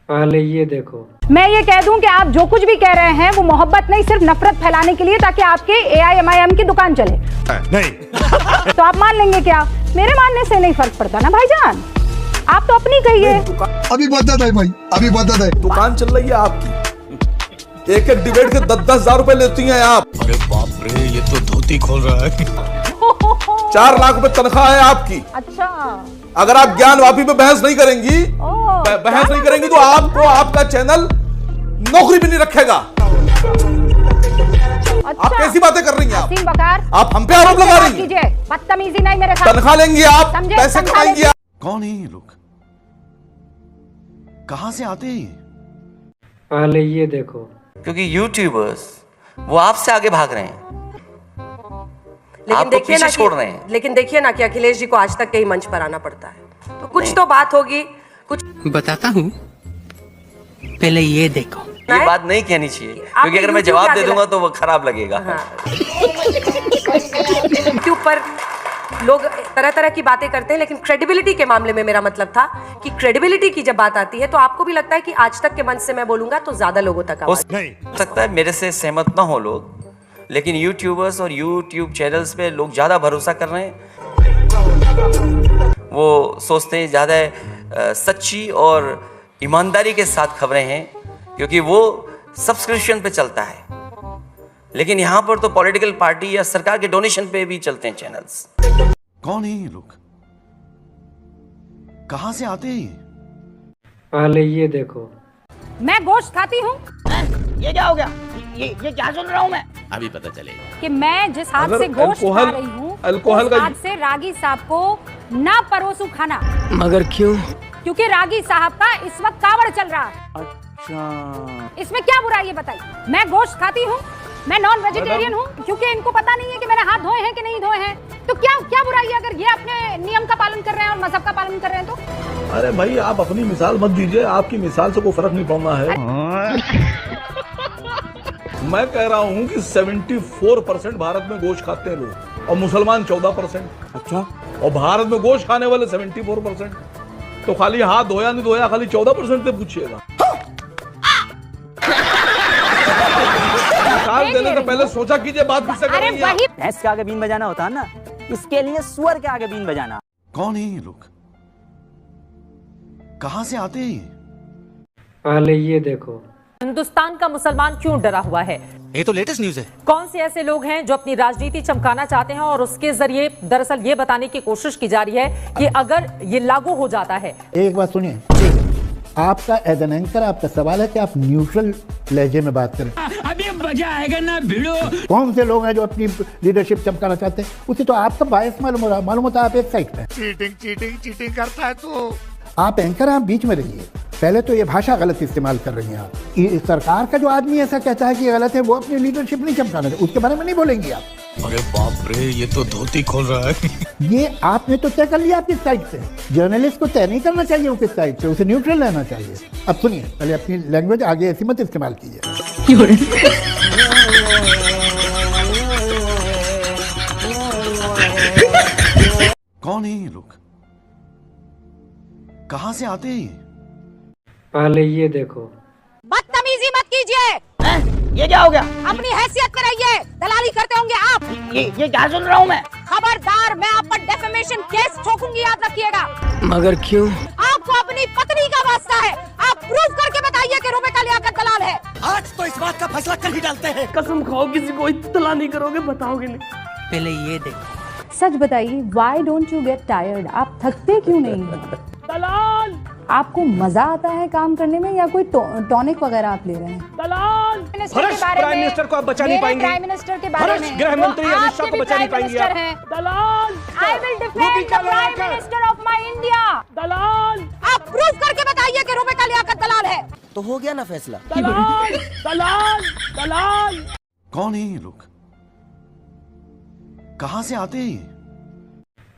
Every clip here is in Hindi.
पहले ये देखो। मैं ये कह दूं कि आप जो कुछ भी कह रहे हैं वो मोहब्बत नहीं, सिर्फ नफरत फैलाने के लिए, ताकि आपके AIMIM की दुकान चले। नहीं तो आप मान लेंगे क्या? मेरे मानने से नहीं फर्क पड़ता ना भाईजान, आप तो अपनी कहिए। अभी बता है भाई, अभी बता है। दुकान चल रही है आपकी, एक एक डिबेट के 10-10 हजार रुपए लेती हैं आप। अरे बाप रे, ये तो धोती खोल रहा है। 4 लाख रुपए तनख्वाह है आपकी। अच्छा, अगर आप ज्ञान वापी पे बहस नहीं करेंगी, तो आपको आपका चैनल नौकरी भी नहीं रखेगा। अच्छा, आप कैसी बातें कर रही हैं आप? बकार, आप हम पे आरोप लगा रही हैं। बदतमीजी नहीं मेरे साथ। तनख्वाह लेंगी आप, पैसे कमाएंगी आप। कौन है ये लोग, कहां से आते हैं? पहले ये देखो। क्योंकि यूट्यूबर्स वो आपसे आगे भाग रहे हैं, लेकिन देखिए ना छोड़ रहे हैं। लेकिन देखिए ना कि अखिलेश जी को आज तक कई मंच पर आना पड़ता है, तो कुछ तो बात होगी। कुछ बताता हूँ, पहले ये देखो। ये बात नहीं कहनी चाहिए, क्योंकि अगर मैं जवाब दे दूंगा तो वो खराब लगेगा। यूट्यूब पर लोग तरह तरह की बातें करते हैं, लेकिन क्रेडिबिलिटी के मामले में मेरा मतलब था कि क्रेडिबिलिटी की जब बात आती है तो आपको भी लगता है कि आज तक के मंच से मैं बोलूंगा तो ज्यादा लोगों तक हो सकता है मेरे से सहमत ना हो लोग, लेकिन यूट्यूबर्स और यूट्यूब चैनल्स पे लोग ज़्यादा भरोसा कर रहे हैं। वो सोचते हैं ज़्यादा सच्ची और ईमानदारी के साथ खबरें हैं, क्योंकि वो सब्सक्रिप्शन पे चलता है। लेकिन यहाँ पर तो पॉलिटिकल पार्टी या सरकार के डोनेशन पे भी चलते हैं चैनल्स। कौन है ये लोग, कहां से आते हैं? पहले ये देखो। मैं गोश्त खाती हूँ। ये क्या हो गया? ये क्या सुन रहा हूँ मैं? अभी पता चलेगा कि मैं जिस हाथ से गोश्त खा रही हूँ, उस हाथ से रागी साहब को ना परोसू खाना। मगर क्यों? क्योंकि रागी साहब का इस वक्त कावड़ चल रहा है। अच्छा, इसमें क्या बुराई है बताइए? मैं गोश्त खाती हूँ, मैं नॉन वेजिटेरियन हूँ, क्योंकि इनको पता नहीं है कि मैंने हाथ धोए हैं कि नहीं धोए हैं। तो क्या बुराई है अगर ये अपने नियम का पालन कर रहे हैं और मजहब का पालन कर रहे हैं तो? अरे भाई, आप अपनी मिसाल मत दीजिए, आपकी मिसाल से कोई फर्क नहीं पड़ना है। मैं कह रहा हूँ कि 74% भारत में गोश्त खाते हैं लोग, और मुसलमान 14%। अच्छा, और भारत में गोश्त खाने वाले 74%, तो खाली हाथ धोया नहीं धोया, खाली 14% से पूछिएगा। मिसाल देने से पहले सोचा कीजिए बात किससे कर रही है। भैंस के आगे बीन बजाना होता है ना, इसके लिए सुअर के आगे बीन बजाना। कौन है ये लोग, कहां से आते हैं? पहले ये देखो। हिंदुस्तान का मुसलमान क्यों डरा हुआ है? ये तो लेटेस्ट न्यूज है। कौन से ऐसे लोग हैं जो अपनी राजनीति चमकाना चाहते हैं और उसके जरिए दरअसल ये बताने की कोशिश की जा रही है कि अगर ये लागू हो जाता है। एक बात सुनिए, आपका एज एन एंकर आपका सवाल है कि आप न्यूट्रल लहजे में बात करें। अभी मजा आएगा ना भिड़ो। कौन से लोग हैं जो अपनी लीडरशिप चमकाना चाहते हैं? उसे तो आपका बायस मालूम होता है, आप एक साइड पे चीटिंग करता है तो आप एंकर, आप बीच में रहिए। पहले तो ये भाषा गलत इस्तेमाल कर रही हैं आप। ये सरकार का जो आदमी ऐसा कहता है कि ये गलत है, वो अपनी लीडरशिप नहीं चमकाना चाहिए, उसके बारे में नहीं बोलेंगे आप। अरे बाप रे, ये तो धोती खोल रहा है। ये आपने तो तय कर लिया आप किस साइड से। जर्नलिस्ट को तय नहीं करना चाहिए वो किस साइड से, उसे न्यूट्रल रहना चाहिए। अब सुनिए, पहले अपनी लैंग्वेज आगे ऐसी मत इस्तेमाल कीजिए। कौन है ये लोग, कहां से आते हैं? पहले ये देखो। बदतमीजी मत कीजिए। ये क्या हो गया? अपनी हैसियत में रहिए, दलाली करते होंगे आप। ये क्या सुन रहा हूँ मैं? खबरदार, मैं आप पर डेफेमेशन केस ठोकूंगी, याद रखिएगा। मगर क्यों? आपको अपनी पत्नी का वास्ता है, आप प्रूफ करके बताइए कि रुपए का लियाकत दलाल है। आज तो इस बात का फैसला कर ही डालते हैं। कसम खाओ किसी को इत्तला नहीं करोगे, बताओगे नहीं। पहले ये देखो। सच बताइए, why don't you get tired? आप थकते क्यों नहीं हैं? दलाल, आपको मजा आता है काम करने में, या कोई टॉनिक वगैरह आप ले रहे हैं? दलाल, प्राइम मिनिस्टर को आप बचा नहीं पाएंगे। प्राइम मिनिस्टर के बारे में, गृह मंत्री अमित शाह को बचा नहीं पाएंगे आप। दलाल, I will defend the prime minister of my India. दलाल, आप प्रूफ करके बताइए कि रुपए का लियाकत दलाल है। तो हो गया ना फैसला। दलाल, दलाल, दलाल। कौन है ये लोग, कहां से आते हैं?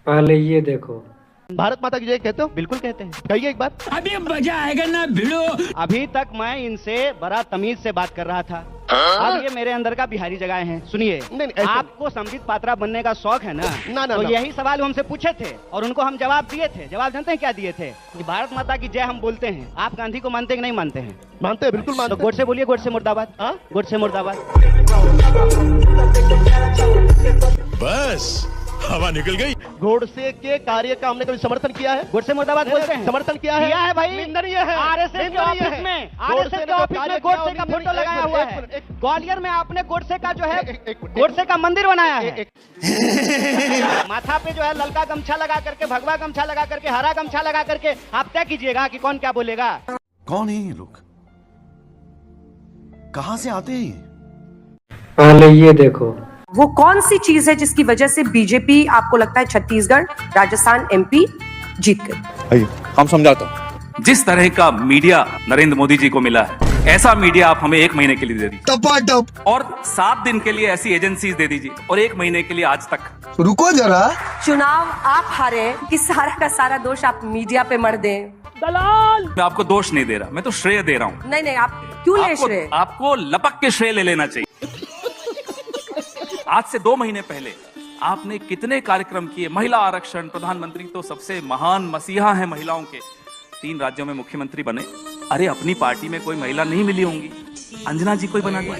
पहले ये देखो। भारत माता की जय कहते हो? बिल्कुल कहते हैं, कहिए एक बार। अभी मजा आएगा ना भिड़ो। अभी तक मैं इनसे बड़ा तमीज से बात कर रहा था, अब ये मेरे अंदर का बिहारी जगह है। सुनिए, आपको संबित पात्रा बनने का शौक है ना? तो यही सवाल हमसे पूछे थे और उनको हम जवाब दिए थे। जवाब जानते हैं क्या दिए थे? कि भारत माता की जय हम बोलते हैं। आप गांधी को मानते कि नहीं मानते हैं? मानते हैं, बिल्कुल मानते तो गोडसे बोलिए, गोडसे मुर्दाबाद। गोडसे मुर्दाबाद। बस हवा निकल गई। गोडसे के कार्य का हमने कभी समर्थन किया है? गोडसे मुर्दाबाद बोलते हैं। समर्थन किया है भाई। आरएसएस के ऑफिस में, आरएसएस के ऑफिस में गोडसे का फोटो लगाया हुआ है। ग्वालियर में आपने गोडसे का जो है गोडसे का मंदिर बनाया है। माथा पे जो है ललका गमछा लगा करके, भगवा गमछा लगा करके, हरा गमछा लगा करके आप तय कीजिएगा कि कौन क्या बोलेगा। कौन है ये लोग? कहां से आते हैं? पहले ये देखो, वो कौन सी चीज है जिसकी वजह से बीजेपी आपको लगता है छत्तीसगढ़, राजस्थान, एमपी जीत गई? हम समझाता हूँ। जिस तरह का मीडिया नरेंद्र मोदी जी को मिला है, ऐसा मीडिया आप हमें 1 महीने के लिए दे दीजिए, टपाटप। और 7 दिन के लिए ऐसी एजेंसीज दे दीजिए, और 1 महीने के लिए आज तक। रुको जरा, चुनाव आप हारे कि सारा का सारा दोष आप मीडिया पे मर दें? दलाल। मैं आपको दोष नहीं दे रहा, मैं तो श्रेय दे रहा हूँ। नहीं, आप क्यों ले श्रेय? आपको लपक के श्रेय ले लेना चाहिए। आज से 2 महीने पहले आपने कितने कार्यक्रम किए? महिला आरक्षण, प्रधानमंत्री तो सबसे महान मसीहा हैं महिलाओं के, 3 राज्यों में मुख्यमंत्री बने। अरे अपनी पार्टी में कोई महिला नहीं मिली होंगी, अंजना जी कोई बना दिया।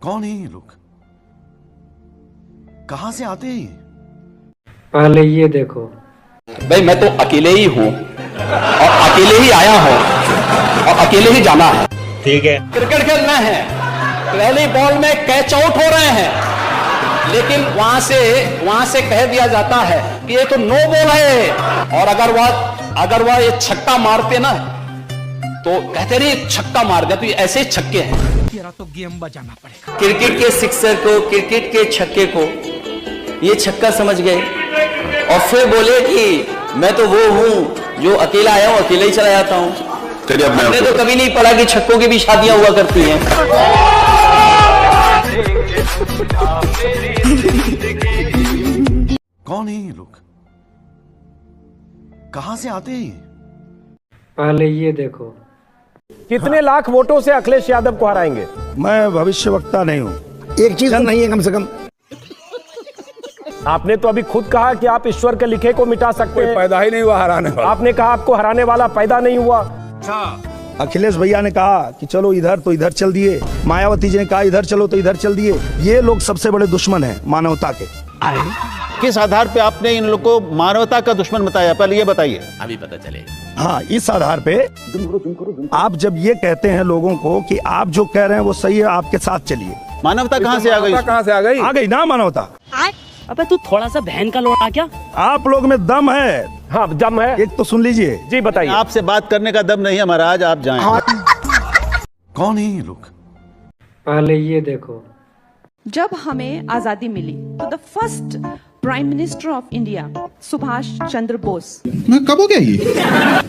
कौन है ये लोग? कहां से आते हैं? पहले ये देखो। भाई मैं तो अकेले ही हूँ और अकेले ही आया हूँ और अकेले ही जाना है। ठीक है। क्रिकेट खेलना है, पहली बॉल में कैच आउट हो रहे हैं, लेकिन वहां से कह दिया जाता है कि ये तो नो बॉल है, और अगर वह ये छक्का मारते ना तो कहते नहीं छक्का मार दिया, तो ये ऐसे ही छक्के हैं। तेरा तो गेम बजाना पड़ेगा। क्रिकेट के सिक्सर को, क्रिकेट के छक्के को ये छक्का समझ गए और फिर बोले कि मैं तो वो हूँ जो अकेला आया हूँ, अकेले ही चला जाता हूँ। हमने तो कभी नहीं पढ़ा कि छक्कों की भी शादियां हुआ करती हैं। कौन है ये लोग? कहां से आते हैं? पहले ये देखो। कितने लाख वोटों से अखिलेश यादव को हराएंगे? मैं भविष्यवक्ता नहीं हूँ, एक चीज नहीं है कम से कम। आपने तो अभी खुद कहा कि आप ईश्वर के लिखे को मिटा सकते हैं। पैदा ही नहीं हुआ हराने वाला। आपने कहा आपको हराने वाला पैदा नहीं हुआ। अखिलेश भैया ने कहा कि चलो इधर, तो इधर चल दिए। मायावती जी ने कहा इधर चलो, तो इधर चल दिए। ये लोग सबसे बड़े दुश्मन हैं मानवता के। किस आधार पे आपने इन लोगों को मानवता का दुश्मन बताया, पहले ये बताइए। अभी पता चलेगा। हाँ, इस आधार पे आप जब ये कहते हैं लोगों को कि आप जो कह रहे हैं वो सही है, आपके साथ चलिए। मानवता कहाँ से आ गई? कहाँ से आ गई? आ गई ना मानवता। अबे तू थोड़ा सा बहन का लोड़ा क्या? आप लोग में दम है। हाँ, दम है। एक तो सुन लीजिए। जी बताइए। आपसे बात करने का दम नहीं है महाराज, आप जाएं। कौन है ये लोग? पहले ये देखो। जब हमें आजादी मिली तो the first prime minister of India Subhas Chandra Bose, कब हो गया ये?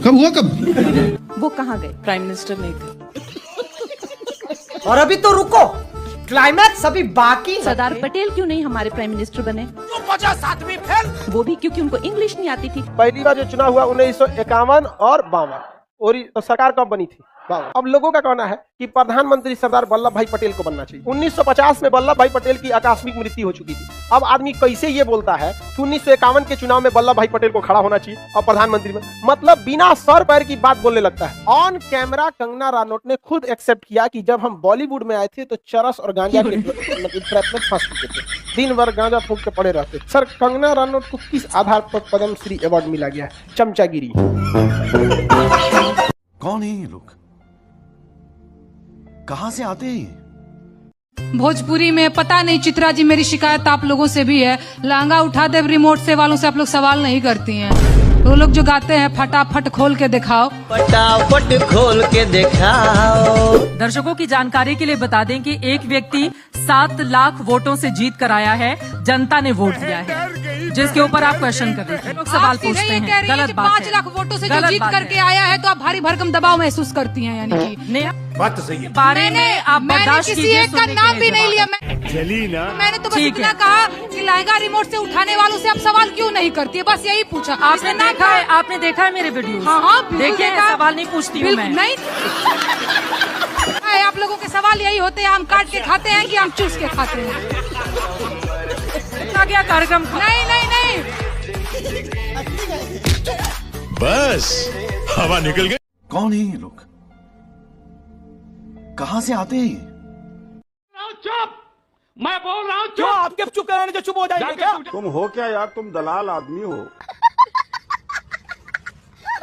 कब हुआ कब? वो कहाँ गए? प्राइम मिनिस्टर नहीं थे। और अभी तो रुको, क्लाइमैक्स अभी बाकी। सरदार पटेल क्यों नहीं हमारे प्राइम मिनिस्टर बने? 50 फेल। वो भी क्योंकि उनको इंग्लिश नहीं आती थी। पहली बार जो चुनाव हुआ 1951 और 52, और तो सरकार कब बनी थी? अब लोगों का कहना है कि प्रधानमंत्री सरदार वल्लभ भाई पटेल को बनना चाहिए। 1950 में वल्लभ भाई पटेल की आकस्मिक मृत्यु हो चुकी थी। अब आदमी कैसे ये बोलता है कि 1951 के चुनाव में वल्लभ भाई पटेल को खड़ा होना चाहिए और प्रधानमंत्री में, मतलब बिना सर पैर की बात बोलने लगता है। ऑन कैमरा कंगना रनौत ने खुद एक्सेप्ट किया कि जब हम बॉलीवुड में आए थे तो चरस और गांजा के ट्रैप में फंस चुके थे, दिन भर गांजा फूंक के पड़े रहते। सर, कंगना रनौत को किस आधार पर पद्मश्री अवार्ड मिला गया? चमचागिरी। कौन है ये लोग? कहां से आते हैं? भोजपुरी में पता नहीं, चित्रा जी मेरी शिकायत आप लोगों से भी है, लांगा उठा दे रिमोट से वालों से आप लोग सवाल नहीं करती हैं। वो लोग जो गाते हैं फटाफट खोल के दिखाओ, फटाफट खोल के दिखाओ। दर्शकों की जानकारी के लिए बता दें कि एक व्यक्ति 7 लाख वोटों से जीत कर आया है, जनता ने वोट दिया है, जिसके ऊपर आप क्वेश्चन कर रहे थे, लोग सवाल पूछते हैं। गलत बात है। 5 लाख वोटों से जो जीत करके आया है तो आप भारी भरकम दबाव महसूस करती हैं, यानी कि बात तो सही है। बारे में आप बर्दाश्त किसी कीजिए, एक का सुनने नाम के भी लिए नहीं लिया। चली ना। मैंने तो बस ठीक इतना है। कहा कि लहंगा रिमोट से उठाने वालों से आप सवाल क्यों नहीं करती है, बस यही पूछा। आपने देखा है मेरे वीडियो? हाँ, बिल्कुल देखिए, देखा। सवाल नहीं पूछती हूँ मैं। नहीं आप लोगों के सवाल यही होते हैं, आम काट के खाते हैं कि आम चूस के खाते हैं? क्या कार्यक्रम? नहीं बस हवा निकल गई। कौन है ये लोग? कहां से आते हैं? चुप, मैं बोल रहा हूँ क्यों आपके चुप कराने जो चुप हो जाएंगे क्या? तुम हो क्या यार, तुम दलाल आदमी हो।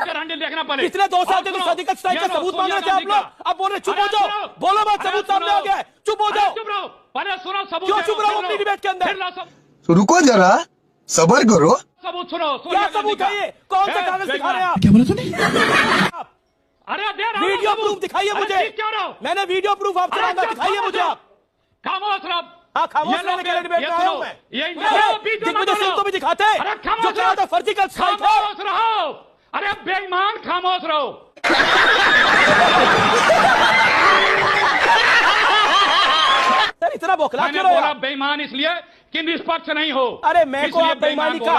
हैंडल देखना पड़े। पिछले 2 साल से तो सदीकत स्ट्राइक का सबूत मांग रहे थे आप लोग, अब बोल रहे चुप हो जाओ। बोलो मत, सबूत सामने आ गया है, चुप हो जाओ। चुप रहो, पहले सुनो सबूत। क्यों चुप रहो अपनी डिबेट के अंदर? रुको जरा, सबर करो। सबूत सुनो। क्या सबूत है ये? कौन सा कागज दिखा रहे हैं आप? क्या बोला तूने? अरे दे रहा हूं वीडियो सबूत। प्रूफ दिखाइए अरे मुझे। ठीक क्यों रहो? मैंने वीडियो प्रूफ आपसे अरे मांगा, चुप दिखाइए करो मुझे तुम। आप। खामोश रहो। हाँ, खामोश ये रहने के लिए डिबेट ये में आया सुनो, हूं मैं। ये दिग्विजय सिंह को भी दिखाते हैं, अरे खामोश जो कह रहा था फर्जी का स्ट्राइक है। खामोश रहो। अरे बेईमान, खामोश रहो। सर इतना बौखला मैंने क्यों रहे बोला आप? बेईमान इसलिए कि निष्पक्ष नहीं हो। अरे मैं को इसलिए आप बेईमानी का।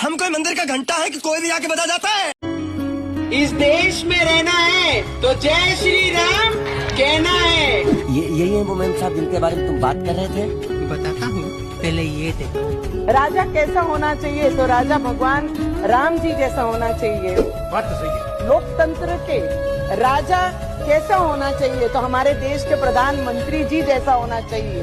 हम कोई मंदिर का घंटा है कि कोई भी आके बता जाता है? इस देश में रहना है तो जय श्री राम कहना है। यही है वो मैम साहब जिनके बारे में तुम बात कर रहे थे? बताता हूँ, पहले ये देखो। राजा कैसा होना चाहिए? तो राजा भगवान राम जी जैसा होना चाहिए। बात तो सही है। लोकतंत्र के राजा कैसा होना चाहिए? तो हमारे देश के प्रधानमंत्री जी जैसा होना चाहिए।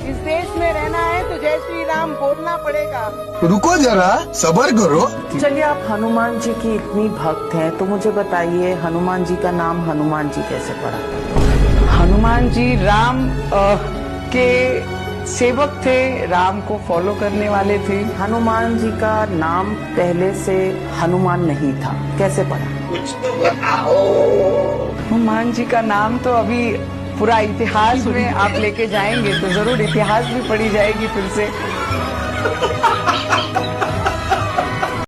इस देश में रहना है तो जय श्री राम बोलना पड़ेगा। रुको जरा, सबर करो। चलिए, आप हनुमान जी की इतनी भक्त हैं तो मुझे बताइए, हनुमान जी का नाम हनुमान जी कैसे पड़ा? हनुमान जी राम के सेवक थे, राम को फॉलो करने वाले थे। हनुमान जी का नाम पहले से हनुमान नहीं था, कैसे पड़ा? हनुमान जी का नाम तो अभी पूरा इतिहास में आप लेके जाएंगे तो जरूर इतिहास भी पढ़ी जाएगी फिर से।